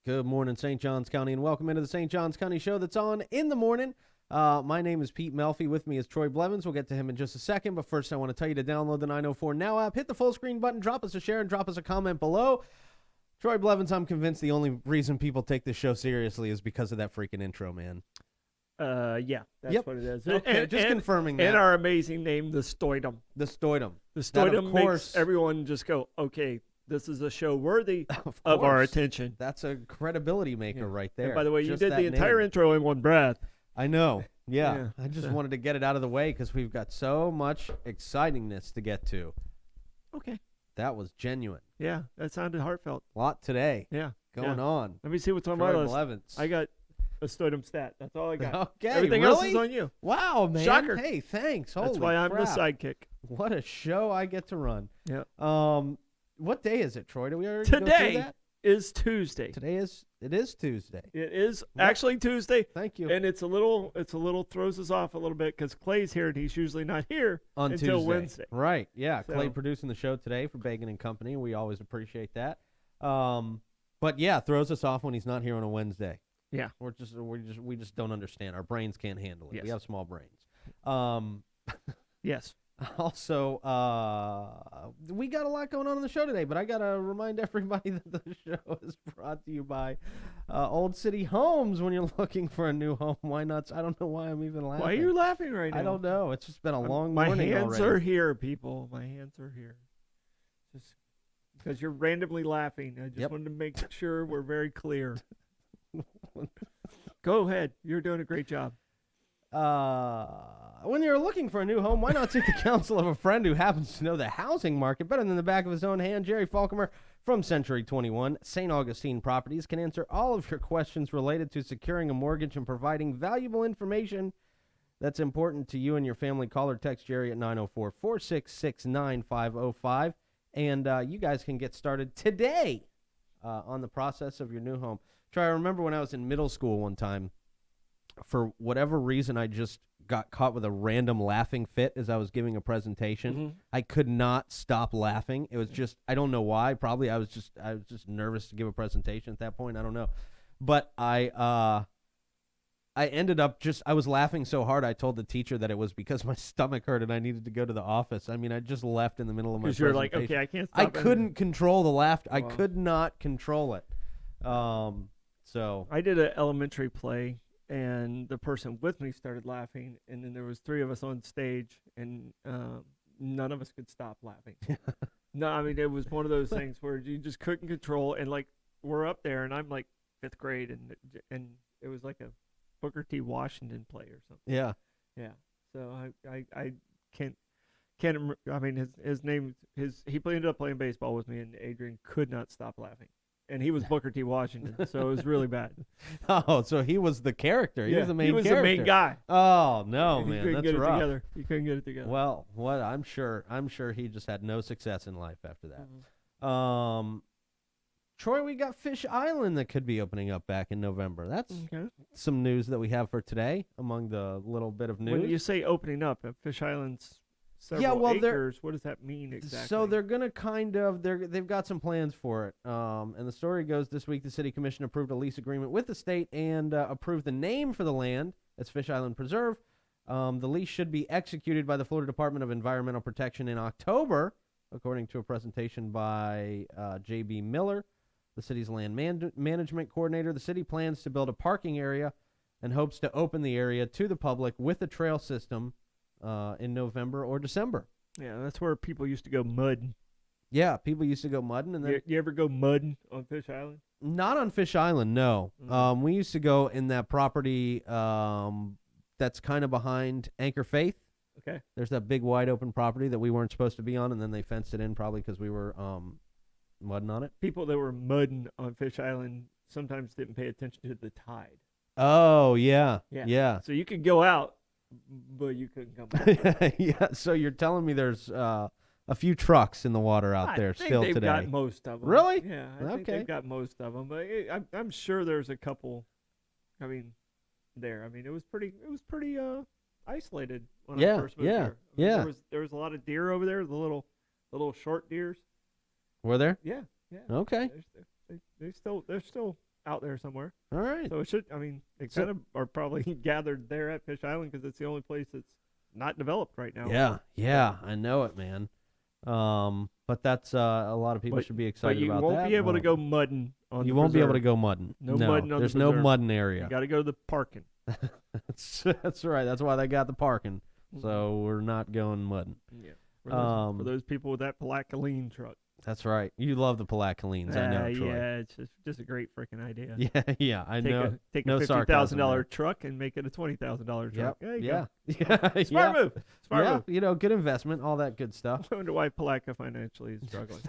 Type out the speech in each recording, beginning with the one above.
Good morning, St. Johns County, and welcome into the St. Johns County Show that's on in the morning. My name is Pete Melfi. With me is Troy Blevins. We'll get to him in just a second, but first I want to tell you to download the 904 Now app, hit the full screen button, drop us a share, and drop us a comment below. Troy Blevins, I'm convinced the only reason people take this show seriously is because of that freaking intro, man. Yeah, that's what it is. Okay, just confirming that. And our amazing name, the Stoidum. The Stoidum. The Stoidum makes everyone just go, okay, this is a show worthy of our attention. That's a credibility maker right there. And by the way, just you did the entire name. intro in one breath. I know. Yeah. I just wanted to get it out of the way because we've got so much excitingness to get to. Okay. That was genuine. Yeah, that sounded heartfelt. A lot today. Yeah. Going on. Let me see what's on Troy my list. Blevins. I got a Stoidum stat. That's all I got. Okay, Everything really? else is on you. Wow, man. Shocker. Hey, thanks. That's Holy why I'm crap. the sidekick. What a show I get to run. Yeah. What day is it, Troy? Do we already go through Today that? is Tuesday. It is Tuesday. It is actually Tuesday. Thank you. And it's a little throws us off a little bit because Clay's here and he's usually not here until Tuesday. Wednesday. Right. Yeah. So- Clay producing the show today for Bacon and Company. We always appreciate that. But yeah, throws us off when he's not here on a Wednesday. Yeah. We just don't understand. Our brains can't handle it. Yes. We have small brains. Yes. Also, we got a lot going on the show today, but I got to remind everybody that the show is brought to you by Old City Homes. When you're looking for a new home, why not? I don't know why I'm even laughing. Why are you laughing right now? I don't know. It's just been a long My morning hands already. are here, people. My hands are here. Just because you're randomly laughing. I just wanted to make sure we're very clear. Go ahead. You're doing a great job. When you're looking for a new home, why not seek the counsel of a friend who happens to know the housing market better than the back of his own hand? Jerry Falcomer from Century 21 St. Augustine Properties can answer all of your questions related to securing a mortgage and providing valuable information that's important to you and your family. Call or text Jerry at 904-466-9505, and you guys can get started today on the process of your new home. Try, I remember when I was in middle school one time, for whatever reason, I just got caught with a random laughing fit as I was giving a presentation. Mm-hmm. I could not stop laughing. It was just, I don't know why. Probably I was just nervous to give a presentation at that point. I don't know. But I ended up I was laughing so hard I told the teacher that it was because my stomach hurt and I needed to go to the office. I mean, I just left in the middle of my presentation. Because you're like, okay, I can't stop. I couldn't control the laughter. Wow. I could not control it. So I did an elementary play, and the person with me started laughing, and then there was three of us on stage, and none of us could stop laughing. No, I mean, it was one of those things where you just couldn't control, and like we're up there, and I'm like 5th grade, and it was like a Booker T. Washington play or something. yeah. Yeah. So I can't. I mean, his name he ended up playing baseball with me, and Adrian could not stop laughing. And he was Booker T. Washington, so it was really bad. Oh, so he was the character. He was the main He was character. the main guy. Oh, no, He man. couldn't That's get it rough. together. He couldn't get it together. Well, what I'm sure he just had no success in life after that. Mhm. Troy, we got Fish Island that could be opening up back in November. That's Okay. some news that we have for today among the little bit of news. When you say opening up at Fish Island's several acres, what does that mean exactly? So they're going to they've got some plans for it. And the story goes, this week the city commission approved a lease agreement with the state and approved the name for the land as Fish Island Preserve. The lease should be executed by the Florida Department of Environmental Protection in October, according to a presentation by J.B. Miller, the city's land management coordinator. The city plans to build a parking area and hopes to open the area to the public with a trail system in November or December. Yeah, that's where people used to go mudding. Yeah, people used to go mudding, and then You ever go mudding on Fish Island? not on Fish Island. No, we used to go in that property that's kind of behind Anchor Faith. Okay. There's that big wide open property that we weren't supposed to be on, and then they fenced it in probably because we were mudding on it. People that were mudding on Fish Island sometimes didn't pay attention to the tide. Oh yeah, Yeah. yeah. So you could go out, but you couldn't come back. Yeah. So you're telling me there's a few trucks in the water out there I think still they've today. got most of them. Really? Yeah, I think Okay. they've got most of them. But I'm sure there's a couple. I mean, there. I mean, it was pretty isolated when I first moved here. I mean, yeah. There was a lot of deer over there. The little short deers. Were there? Yeah. Okay. They're still out there somewhere. All right. So it should. I mean, it So- kind of are probably gathered there at Fish Island because it's the only place that's not developed right now. Yeah, I know it, man. But that's a lot of people But- should be But excited you about won't that. be able to go mudding on. You the won't be able to preserve. go mudding. No mudding on the there's no preserve. mudding You area. got to go to the parking. That's right. That's why they got the parking. Mhm. So we're not going mudding. Yeah. For Um, those people with that Palacaline truck. That's right. You love the Palacolines, I know, Troy. Yeah, it's just a great freaking idea. Yeah, I know. Take no a sarcasm $50,000 truck and make it a $20,000 truck. There you yeah. go. Yeah. Smart move. Smart yeah. move. You know, good investment, all that good stuff. I wonder why Palaca financially is struggling.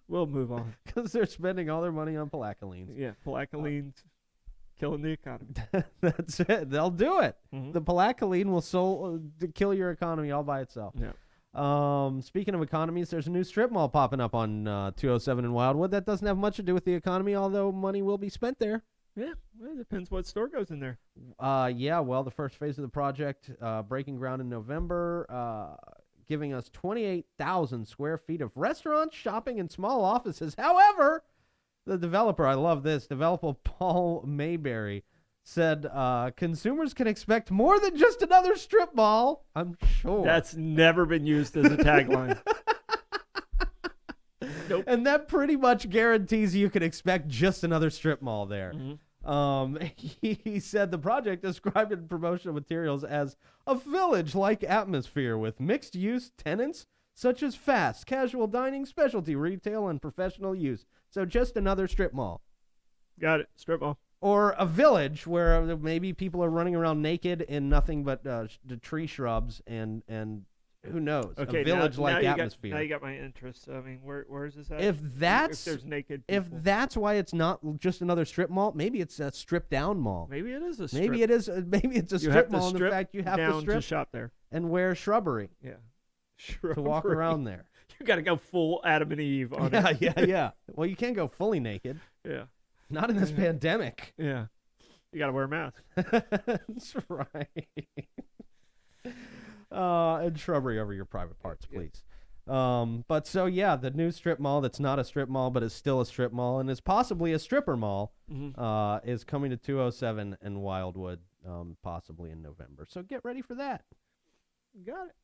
We'll move on. Because they're spending all their money on Palacolines. Yeah, Palacaline's killing the economy. That's it. They'll do it. Mhm. The Palacoline will kill your economy all by itself. Yeah. Speaking of economies, there's a new strip mall popping up on 207 in Wildwood. That doesn't have much to do with the economy, although money will be spent there. Yeah, well, it depends what store goes in there. Yeah, well, the first phase of the project, breaking ground in November, giving us 28,000 square feet of restaurants, shopping, and small offices. However, the developer, I love this, developer Paul Mayberry, said consumers can expect more than just another strip mall. I'm sure. That's never been used as a tagline. Nope. And that pretty much guarantees you can expect just another strip mall there. He said the project described in promotional materials as a village-like atmosphere with mixed-use tenants such as fast, casual dining, specialty retail, and professional use. So just another strip mall. Got it. Strip mall. Or a village where maybe people are running around naked in nothing but the tree shrubs and who knows, Okay, a village-like atmosphere. Now you got my interest. I mean, where is this at? If if there's naked if people. that's why it's not just another strip mall, maybe it's a stripped down mall. Maybe it is a strip. Maybe it is. Maybe it's a You strip have to mall. In the strip fact you have down to strip shop there. and wear shrubbery Yeah. to walk around there. You got to go full Adam and Eve on Yeah, it. yeah. Well, you can't go fully naked. Yeah. Not in this pandemic. Yeah. You got to wear a mask. That's right. And shrubbery over your private parts, please. But so yeah, the new strip mall that's not a strip mall but is still a strip mall and is possibly a stripper mall is coming to 207 and Wildwood, possibly in November. So get ready for that. Got it.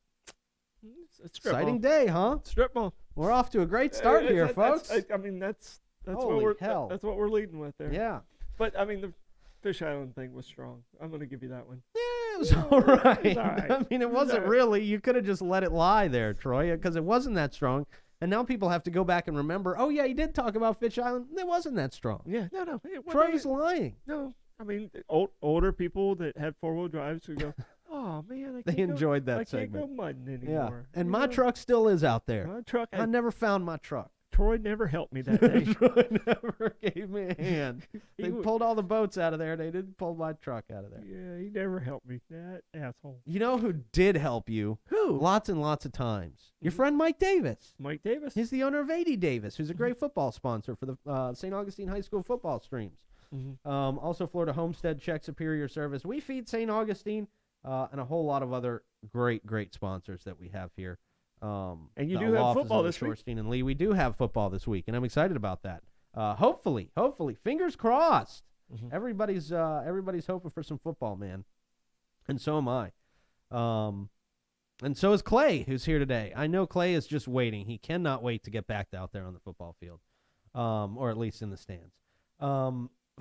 It's a strip Exciting mall. day, huh? Strip mall. We're off to a great start here, folks. I mean, that's Holy what we're hell. that's what we're leading with there. Yeah. But I mean, the Fish Island thing was strong. I'm gonna give you that one. Yeah, it was all right. It was all right. I mean, it wasn't all right. really. You could have just let it lie there, Troy, because it wasn't that strong. And now people have to go back and remember, oh, yeah, he did talk about Fish Island. It wasn't that strong. Yeah. No. Troy's lying. No. I mean, older people that had 4-wheel drives who go, oh man, I They can't enjoyed go, that I can't segment. go mudding Yeah. anymore. And You my know, truck still is out there. my truck. I never found my truck. Troy never helped me that day. Troy never gave me a hand. He They wa- pulled all the boats out of there. They didn't pull my truck out of there. Yeah, he never helped me. That asshole. You know who did help you? Who? Lots and lots of times. Your Mhm. friend Mike Davis. Mike Davis. He's the owner of 80 Davis, who's a great football sponsor for the St. Augustine High School football streams. Mhm. Also, Florida Homestead Check Superior Service. We feed St. Augustine and a whole lot of other great sponsors that we have here. And you the do have law offices football of this week. Shorstein and Lee. We do have football this week, and I'm excited about that. Hopefully, fingers crossed. Mhm. Everybody's hoping for some football, man, and so am I. And so is Clay, who's here today. I know Clay is just waiting. He cannot wait to get back out there on the football field, or at least in the stands.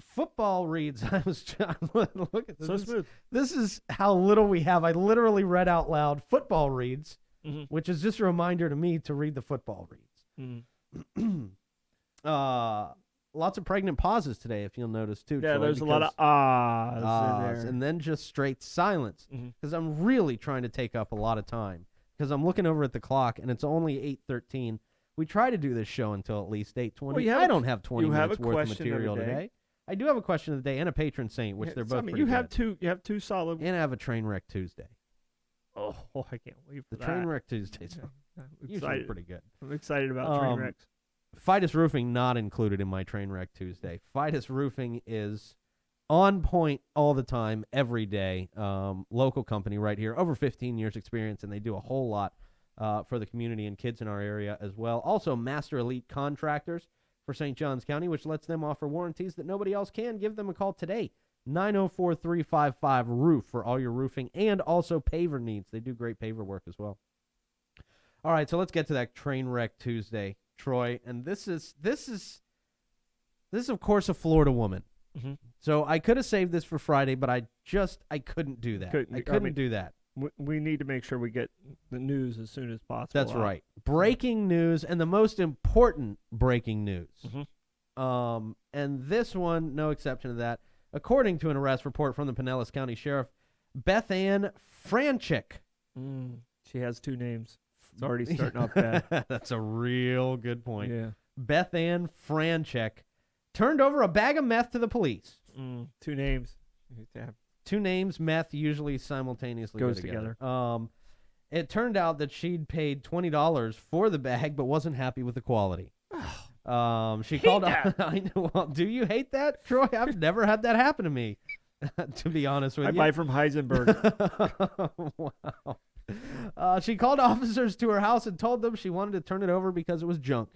Football reads. I was trying to look at this. So smooth. This is how little we have. I literally read out loud. Football reads, Mhm. which is just a reminder to me to read the football reads. Mhm. Lots of pregnant pauses today, if you'll notice too. Yeah, Troy, there's a lot of because ahs in ahs, there. and then just straight silence. Mhm. Because I'm really trying to take up a lot of time. Because I'm looking over at the clock and it's only 8:13. We try to do this show until at least 8:20. Well, you have I a- don't have 20 you have minutes a worth of question of the material day. today. I do have a question of the day and a patron saint, which Yeah, they're so, both I mean, pretty you have good. two solid. And I have a train wreck Tuesday. Oh, I can't wait for The that. train wreck Tuesdays Yeah, I'm usually excited. pretty good. I'm excited about train Um, wrecks. Fidus Roofing not included in my train wreck Tuesday. Fidus Roofing is on point all the time, every day. Local company right here, over 15 years experience, and they do a whole lot for the community and kids in our area as well. Also, Master Elite Contractors. for St. Johns County, which lets them offer warranties that nobody else can. Give them a call today. 904-355-ROOF for all your roofing and also paver needs. They do great paver work as well. All right, so let's get to that train wreck Tuesday, Troy. And this is of course a Florida woman. Mm-hmm. So I could have saved this for Friday, but I couldn't do that. I couldn't do that. We need to make sure we get the news as soon as possible. That's right. Breaking news, and the most important breaking news. Mm-hmm. And this one, no exception to that. According to an arrest report from the Pinellas County Sheriff, Beth Ann Franchik. She has 2 names. It's already starting off bad. That's a real good point. Yeah. Beth Ann Franchik turned over a bag of meth to the police. 2 names. 2 names, meth usually simultaneously goes go together. It turned out that she'd paid $20 for the bag, but wasn't happy with the quality. She called. I know. Well, do you hate that, Troy? I've never had that happen to me. To be honest with you, I buy from Heisenberg. Wow. She called officers to her house and told them she wanted to turn it over because it was junk.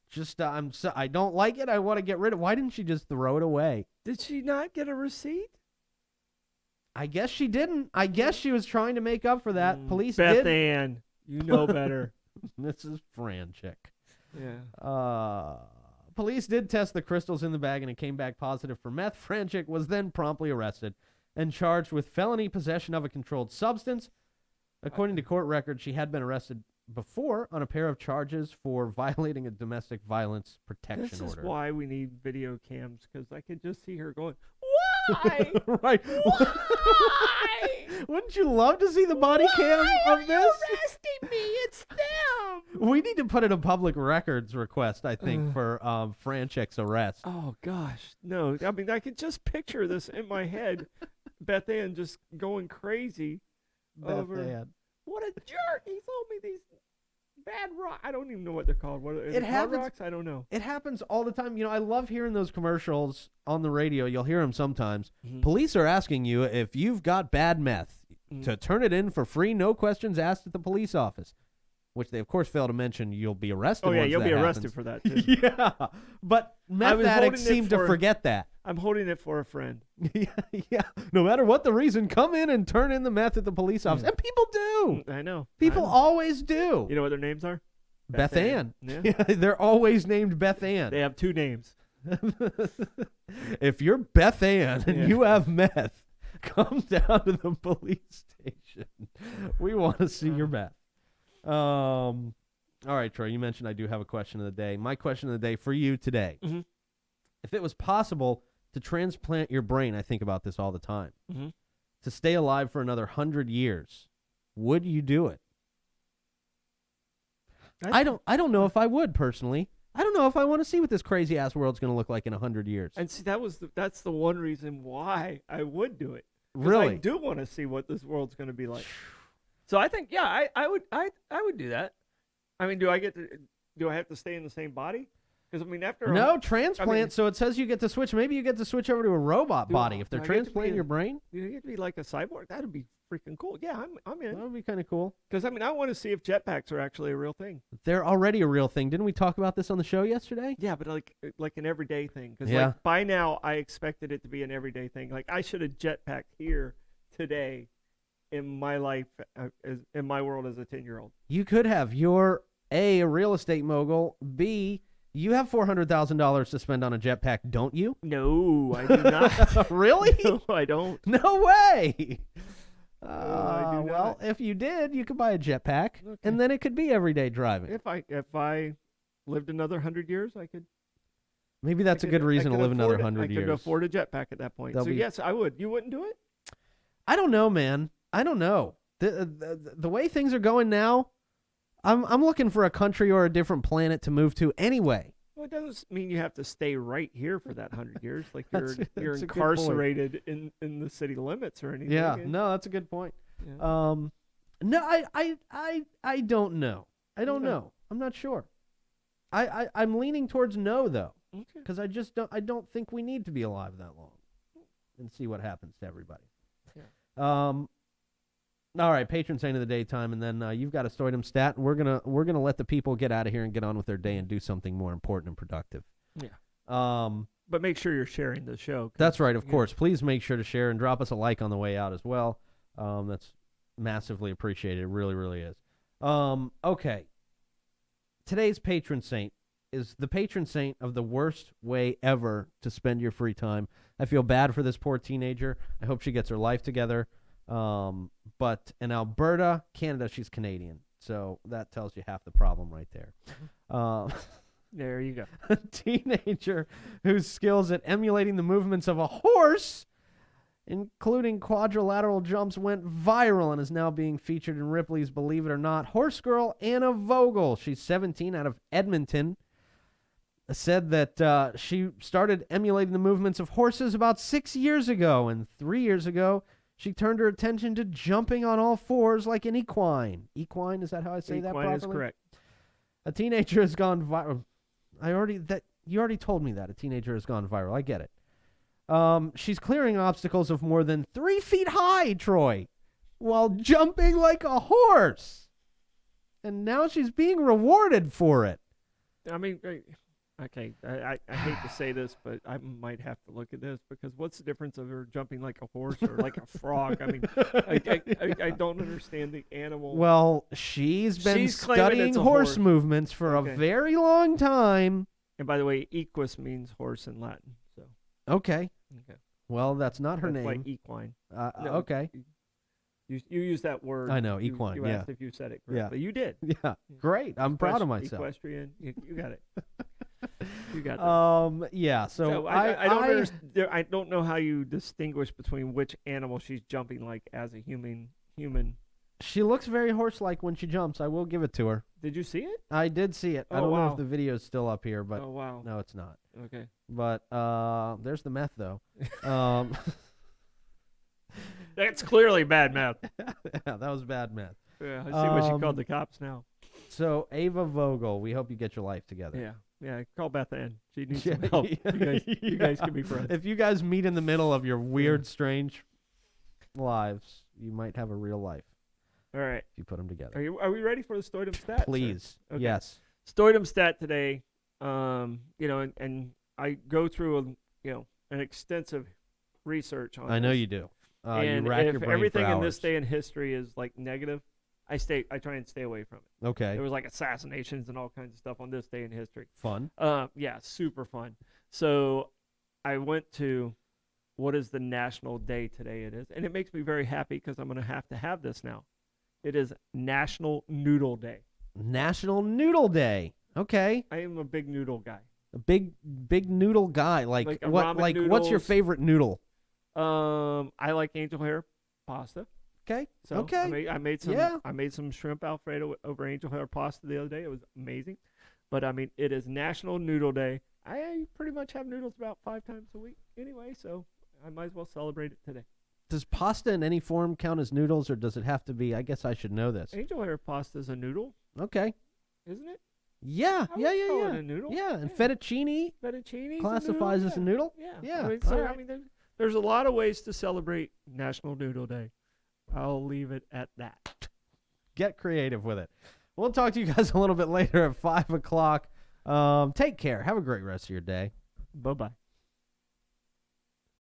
Just, I don't like it. I want to get rid of it. Why didn't she just throw it away? Did she not get a receipt? I guess she didn't. I guess she was trying to make up for that. Police Beth did. Ann, you know better. Mrs. Franchik. Yeah. Police did test the crystals in the bag, and it came back positive for meth. Franchik was then promptly arrested and charged with felony possession of a controlled substance. According to court records, she had been arrested before on a pair of charges for violating a domestic violence protection This order. is why we need video cams, because I could just see her going, why? Right. Why? Wouldn't you love to see the body cam of this? arresting me? It's them. We need to put in a public records request, I think, for Franchik's arrest. Oh, gosh. No, I mean, I could just picture this in my head. Beth Ann just going crazy. Beth Ann. What a jerk. He sold me these bad rocks. I don't even know what they're called. What It happens. rocks? I don't know. It happens all the time. You know, I love hearing those commercials on the radio. You'll hear them sometimes. Mhm. Police are asking you if you've got bad meth to turn it in for free, no questions asked at the police office, which they, of course, fail to mention you'll be arrested. Oh, yeah, once you'll that be arrested happens. for that, too. Yeah, but meth was addicts holding it seem to for- forget that. I'm holding it for a friend. Yeah. No matter what the reason, come in and turn in the meth at the police office. And people do. I know. People always do. You know what their names are? Beth Ann. Yeah. They're always named Beth Ann. They have 2 names. If you're Beth Ann and Yeah. you have meth, come down to the police station. We want to see your meth. All right, Troy, you mentioned I do have a question of the day. My question of the day for you today. Mhm. If it was possible to transplant your brain, I think about this all the time, Mhm. to stay alive for another 100 years, would you do it? I don't know if I would personally. I don't know if I want to see what this crazy ass world's going to look like in 100 years. And see, that's the one reason why I would do it. 'Cause Really? I do want to see what this world's going to be like. So I think, yeah, I would do that. I mean, do I have to stay in the same body? Because I mean, after No, transplant. So it says you get to switch. Maybe you get to switch over to a robot Do body I- if they're do I get to be transplanting a- your brain. you get to be like a cyborg. That'd be freaking cool. Yeah, I'm That in. would be kind of cool. Because I mean, I want to see if jetpacks are actually a real thing. They're already a real thing. Didn't we talk about this on the show yesterday? Yeah, but like an everyday thing. Because Yeah. like by now, I expected it to be an everyday thing. Like I should have jetpacked here today in my life, in my world as a 10-year-old. You could have. You're A, a real estate mogul. B, you have $400,000 to spend on a jetpack, don't you? No, I do not. Really? No, I don't. No way. I do well, not. if you did, you could buy a jetpack, Okay. and then it could be everyday driving. If I lived another 100 years, I could. Maybe that's I a could- good reason I to could live another afford it. 100 years. I could afford a jetpack at that point. They'll So be- yes, I would. You wouldn't do it? I don't know, man. I don't know. The way things are going now, I'm looking for a country or a different planet to move to anyway. Well, it doesn't mean you have to stay right here for that 100 years. Like That's- you're that's a good point. incarcerated in the city limits or anything. Yeah, no, that's a good point. Yeah. No, I don't know. I don't Okay. know. I'm not sure. I'm leaning towards no though, Okay. because I don't think we need to be alive that long, and see what happens to everybody. Yeah. All right, patron saint of the daytime, and then you've got a Stoidum stat. And we're gonna let the people get out of here and get on with their day and do something more important and productive. Yeah. But make sure you're sharing the show. That's right, of course. Please make sure to share and drop us a like on the way out as well. That's massively appreciated. It really, really is. Okay. Today's patron saint is the patron saint of the worst way ever to spend your free time. I feel bad for this poor teenager. I hope she gets her life together. But in Alberta, Canada, she's Canadian. So that tells you half the problem right there. There you go. A teenager whose skills at emulating the movements of a horse, including quadrilateral jumps, went viral and is now being featured in Ripley's Believe It or Not. Horse girl Anna Vogel, she's 17, out of Edmonton, said that she started emulating the movements of horses about 6 years ago, and 3 years ago, she turned her attention to jumping on all fours like an equine. Equine, is that how I say that properly? Equine is correct. A teenager has gone viral. You already told me that. A teenager has gone viral. I get it. She's clearing obstacles of more than 3 feet high, Troy, while jumping like a horse. And now she's being rewarded for it. I mean, okay, I hate to say this, but I might have to look at this, because what's the difference of her jumping like a horse or like a frog? I mean, I don't understand the animal. Well, she's been studying horse movements for a very long time. And by the way, equus means horse in Latin. So Okay. Well, that's not her name. Like equine. No, okay. You used that word. I know, equine. You asked if you said it correctly. You did. Yeah. Great. I'm proud of myself. Equestrian. You got it. You got that. Yeah. So I don't know how you distinguish between which animal she's jumping like as a human. She looks very horse-like when she jumps. I will give it to her. Did you see it? I did see it. I don't know if the video's still up here, but wow. No, it's not. Okay. But there's the meth, though. That's clearly bad math. Yeah, that was bad math. Yeah, I see what she called the cops now. So Ava Vogel, we hope you get your life together. Yeah. Call Beth Ann. She needs some help. You guys can be friends. If you guys meet in the middle of your weird, strange lives, you might have a real life. All right. If you put them together. Are we ready for the Stoidum stat? Please. Okay. Yes. Stoidum stat today. And I go through an extensive research on. I know you do. And you rack if your brain everything for in hours. this day in history is like negative, I try and stay away from it. Okay. There was like assassinations and all kinds of stuff on this day in history. Fun. Yeah, super fun. So I went to what is the national day today it is, and it makes me very happy because I'm going to have this now. It is National Noodle Day. National Noodle Day. Okay. I am a big noodle guy. A big noodle guy. Like what? Like noodles. What's your favorite noodle? I like angel hair pasta. Okay. So okay. I made some. Yeah. I made some shrimp Alfredo over angel hair pasta the other day. It was amazing. But I mean, it is National Noodle Day. I pretty much have noodles about 5 times a week anyway, so I might as well celebrate it today. Does pasta in any form count as noodles, or does it have to be? I guess I should know this. Angel hair pasta is a noodle. Okay. Isn't it? Yeah. I would call it a noodle. Yeah, and fettuccine classifies as a noodle. Yeah. Yeah. I mean, there's a lot of ways to celebrate National Noodle Day. I'll leave it at that. Get creative with it. We'll talk to you guys a little bit later at 5 o'clock. Take care. Have a great rest of your day. Bye-bye.